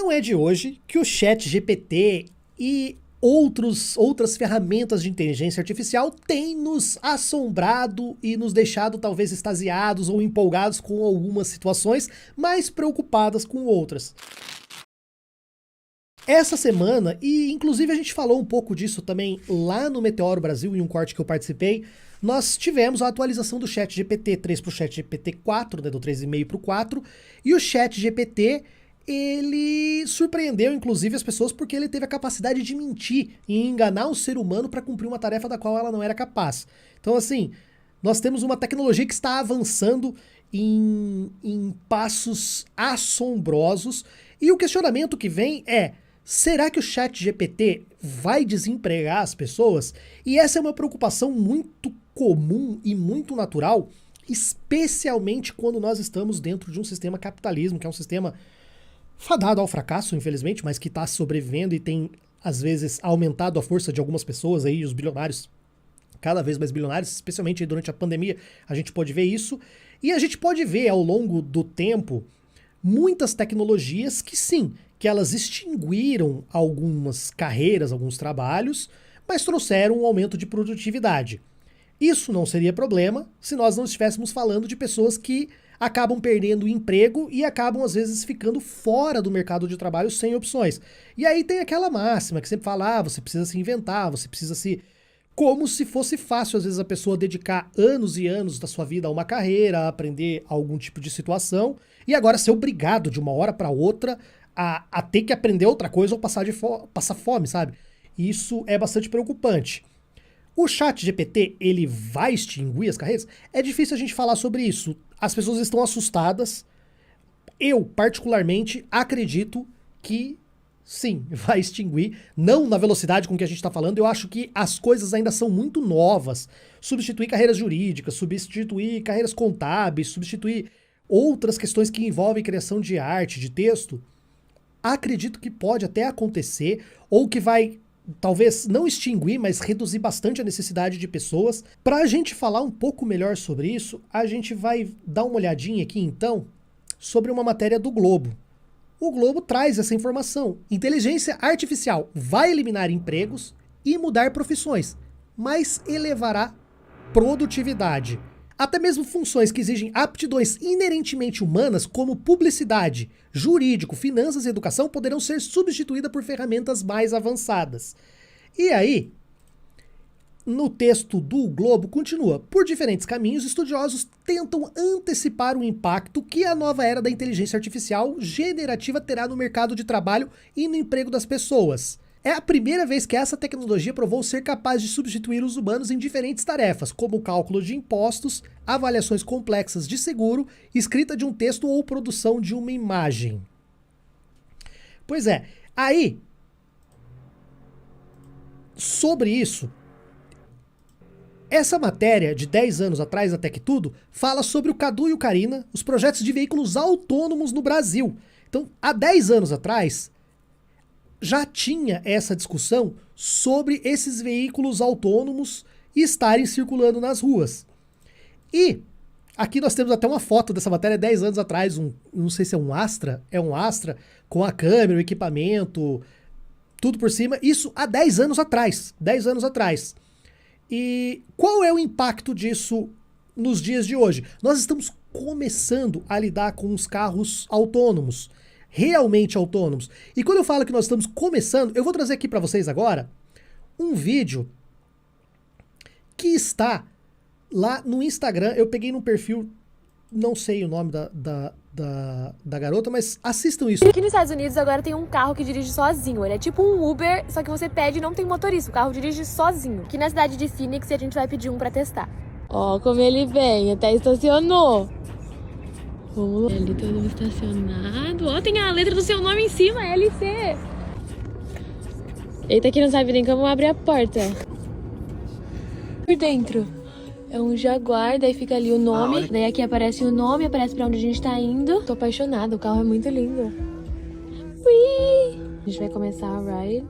Não é de hoje que o ChatGPT e outras ferramentas de inteligência artificial têm nos assombrado e nos deixado talvez extasiados ou empolgados com algumas situações, mas preocupadas com outras. Essa semana, e inclusive a gente falou um pouco disso também lá no Meteoro Brasil, em um corte que eu participei, nós tivemos a atualização do ChatGPT 3 para o ChatGPT 4, né, do 3,5 para o 4, e o ChatGPT, ele surpreendeu inclusive as pessoas porque ele teve a capacidade de mentir e enganar o ser humano para cumprir uma tarefa da qual ela não era capaz. Então assim, nós temos uma tecnologia que está avançando em passos assombrosos, e o questionamento que vem é: será que o ChatGPT vai desempregar as pessoas? E essa é uma preocupação muito comum e muito natural, especialmente quando nós estamos dentro de um sistema capitalismo, que é um sistema fadado ao fracasso, infelizmente, mas que está sobrevivendo e tem, às vezes, aumentado a força de algumas pessoas aí, os bilionários, cada vez mais bilionários, especialmente durante a pandemia, a gente pode ver isso. E a gente pode ver ao longo do tempo muitas tecnologias que sim, que elas extinguiram algumas carreiras, alguns trabalhos, mas trouxeram um aumento de produtividade. Isso não seria problema se nós não estivéssemos falando de pessoas que acabam perdendo o emprego e acabam, às vezes, ficando fora do mercado de trabalho sem opções. E aí tem aquela máxima que sempre fala: ah, você precisa se inventar, você precisa se... Como se fosse fácil, às vezes, a pessoa dedicar anos e anos da sua vida a uma carreira, a aprender algum tipo de situação, e agora ser obrigado de uma hora para outra a ter que aprender outra coisa ou passar fome, sabe? Isso é bastante preocupante. O ChatGPT, ele vai extinguir as carreiras? É difícil a gente falar sobre isso. As pessoas estão assustadas. Eu, particularmente, acredito que sim, vai extinguir. Não na velocidade com que a gente está falando. Eu acho que as coisas ainda são muito novas. Substituir carreiras jurídicas, substituir carreiras contábeis, substituir outras questões que envolvem criação de arte, de texto. Acredito que pode até acontecer, ou que vai, talvez, não extinguir, mas reduzir bastante a necessidade de pessoas. Para a gente falar um pouco melhor sobre isso, a gente vai dar uma olhadinha aqui, então, sobre uma matéria do Globo. O Globo traz essa informação. Inteligência artificial vai eliminar empregos e mudar profissões, mas elevará produtividade. Até mesmo funções que exigem aptidões inerentemente humanas, como publicidade, jurídico, finanças e educação, poderão ser substituídas por ferramentas mais avançadas. E aí, no texto do Globo, continua: por diferentes caminhos, estudiosos tentam antecipar o impacto que a nova era da inteligência artificial generativa terá no mercado de trabalho e no emprego das pessoas. É a primeira vez que essa tecnologia provou ser capaz de substituir os humanos em diferentes tarefas, como o cálculo de impostos, avaliações complexas de seguro, escrita de um texto ou produção de uma imagem. Pois é, aí, sobre isso, essa matéria de 10 anos atrás, até que tudo, fala sobre o Cadu e o Carina, os projetos de veículos autônomos no Brasil. Então, há 10 anos atrás, já tinha essa discussão sobre esses veículos autônomos estarem circulando nas ruas. E aqui nós temos até uma foto dessa matéria 10 anos atrás, não sei se é um Astra, com a câmera, o equipamento, tudo por cima. Isso há 10 anos atrás, 10 anos atrás. E qual é o impacto disso nos dias de hoje? Nós estamos começando a lidar com os carros autônomos, realmente autônomos. E quando eu falo que nós estamos começando, eu vou trazer aqui para vocês agora um vídeo que está lá no Instagram. Eu peguei no perfil, não sei o nome da garota, mas assistam isso. Aqui nos Estados Unidos agora tem um carro que dirige sozinho. Ele é tipo um Uber, só que você pede e não tem motorista. O carro dirige sozinho. Aqui na cidade de Phoenix a gente vai pedir um pra testar. Ó, como ele vem, até estacionou. Vamos lá. Ele todo estacionado. Ó, tem a letra do seu nome em cima, LC. Eita, que não sabe nem como abrir a porta. Por dentro é um Jaguar, daí fica ali o nome. Daí aqui aparece o nome, aparece pra onde a gente tá indo. Tô apaixonada, o carro é muito lindo. Ui! A gente vai começar a ride.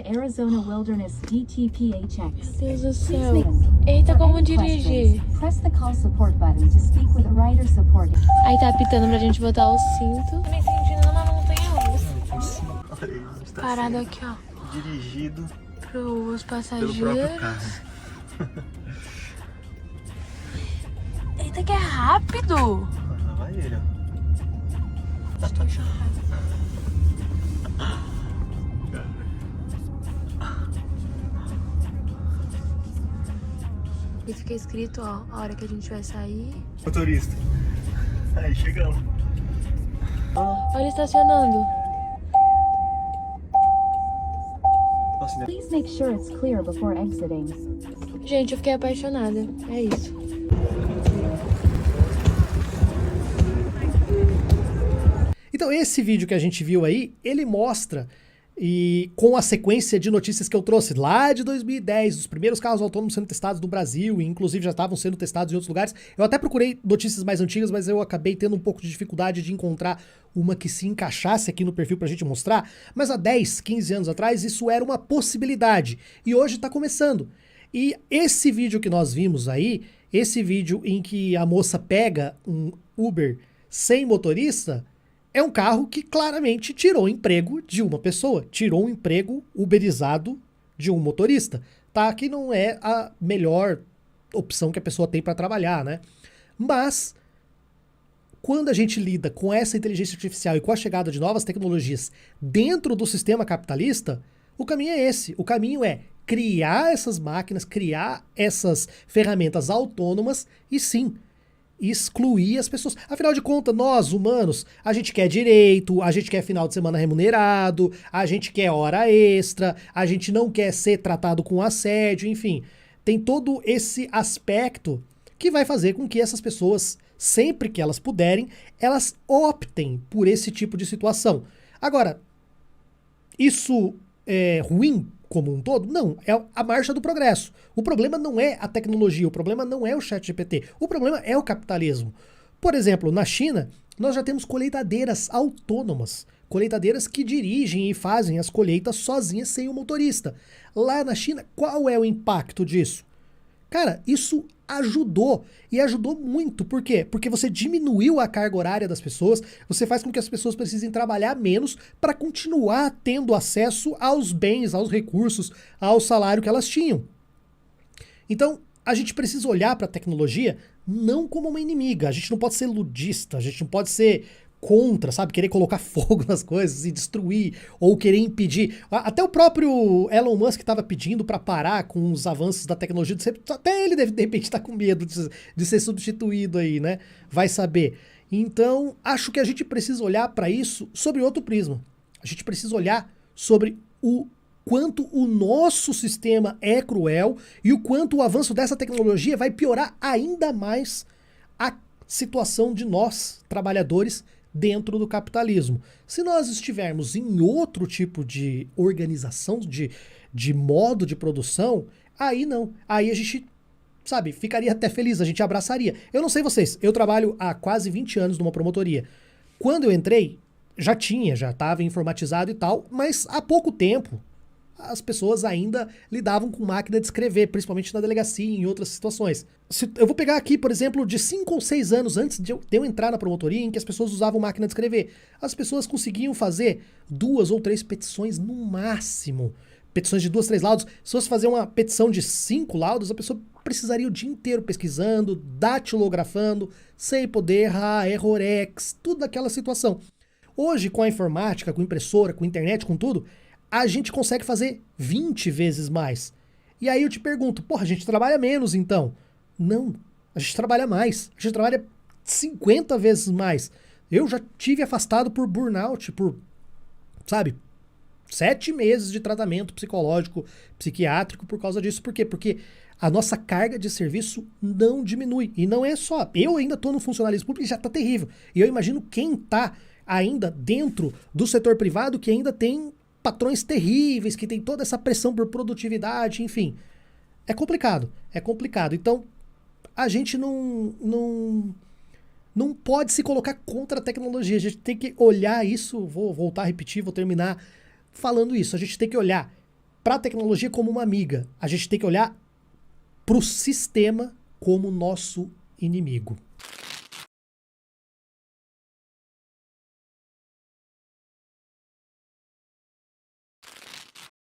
Arizona Wilderness DTPHX. Meu Deus do céu. Eita, como dirige. Press the call support button to speak with a rider support. Aí tá apitando pra gente botar o cinto. Tô me sentindo numa montanha parado aqui, ó. Dirigido Pros pelo passageiros. próprio carro. Eita, que é rápido! Lá vai ele, ó. Estou chocada. E fica escrito, ó, a hora que a gente vai sair. Motorista. Aí, chegamos. Olha ele estacionando. Nossa, ainda... Please make sure it's clear before exiting. Gente, eu fiquei apaixonada. É isso. Então esse vídeo que a gente viu aí, ele mostra, e com a sequência de notícias que eu trouxe lá de 2010, os primeiros carros autônomos sendo testados no Brasil, e inclusive já estavam sendo testados em outros lugares. Eu até procurei notícias mais antigas, mas eu acabei tendo um pouco de dificuldade de encontrar uma que se encaixasse aqui no perfil pra gente mostrar. Mas há 10, 15 anos atrás isso era uma possibilidade, e hoje tá começando. E esse vídeo que nós vimos aí, esse vídeo em que a moça pega um Uber sem motorista, é um carro que claramente tirou o emprego de uma pessoa, tirou um emprego uberizado de um motorista, tá? Que não é a melhor opção que a pessoa tem para trabalhar, né? Mas quando a gente lida com essa inteligência artificial e com a chegada de novas tecnologias dentro do sistema capitalista, o caminho é esse. O caminho é criar essas máquinas, criar essas ferramentas autônomas e sim, excluir as pessoas. Afinal de contas, nós, humanos, a gente quer direito, a gente quer final de semana remunerado, a gente quer hora extra, a gente não quer ser tratado com assédio, enfim. Tem todo esse aspecto que vai fazer com que essas pessoas, sempre que elas puderem, elas optem por esse tipo de situação. Agora, isso é ruim como um todo? Não, é a marcha do progresso. O problema não é a tecnologia, o problema não é o ChatGPT, o problema é o capitalismo. Por exemplo, na China, nós já temos colheitadeiras autônomas, colheitadeiras que dirigem e fazem as colheitas sozinhas sem o motorista. Lá na China, qual é o impacto disso? Cara, isso ajudou, e ajudou muito. Por quê? Porque você diminuiu a carga horária das pessoas, você faz com que as pessoas precisem trabalhar menos para continuar tendo acesso aos bens, aos recursos, ao salário que elas tinham. Então, a gente precisa olhar para a tecnologia não como uma inimiga, a gente não pode ser ludista, a gente não pode ser contra, sabe, querer colocar fogo nas coisas e destruir, ou querer impedir. Até o próprio Elon Musk estava pedindo para parar com os avanços da tecnologia, até ele deve, de repente, estar com medo de ser substituído aí, né? Vai saber. Então, acho que a gente precisa olhar para isso sobre outro prisma. A gente precisa olhar sobre o quanto o nosso sistema é cruel e o quanto o avanço dessa tecnologia vai piorar ainda mais a situação de nós, trabalhadores, dentro do capitalismo. Se nós estivermos em outro tipo de organização, de modo de produção, aí não. Aí a gente, sabe, ficaria até feliz, a gente abraçaria. Eu não sei vocês, eu trabalho há quase 20 anos numa promotoria. Quando eu entrei, já estava informatizado e tal, mas há pouco tempo as pessoas ainda lidavam com máquina de escrever, principalmente na delegacia e em outras situações. Eu vou pegar aqui, por exemplo, de 5 ou 6 anos antes de eu entrar na promotoria, em que as pessoas usavam máquina de escrever. As pessoas conseguiam fazer 2 ou 3 petições no máximo. Petições de 2, 3 laudos. Se fosse fazer uma petição de 5 laudos, a pessoa precisaria o dia inteiro pesquisando, datilografando, sem poder errar, errorex, tudo daquela situação. Hoje, com a informática, com impressora, com internet, com tudo, a gente consegue fazer 20 vezes mais. E aí eu te pergunto, porra, a gente trabalha menos então? Não, a gente trabalha mais. A gente trabalha 50 vezes mais. Eu já tive afastado por burnout, por, sabe, 7 meses de tratamento psicológico, psiquiátrico por causa disso. Por quê? Porque a nossa carga de serviço não diminui. E não é só, eu ainda estou no funcionalismo público e já está terrível. E eu imagino quem está ainda dentro do setor privado, que ainda tem patrões terríveis, que tem toda essa pressão por produtividade, enfim. É complicado, é complicado. Então, a gente não pode se colocar contra a tecnologia. A gente tem que olhar isso, vou voltar a repetir, vou terminar falando isso. A gente tem que olhar para a tecnologia como uma amiga. A gente tem que olhar para o sistema como nosso inimigo.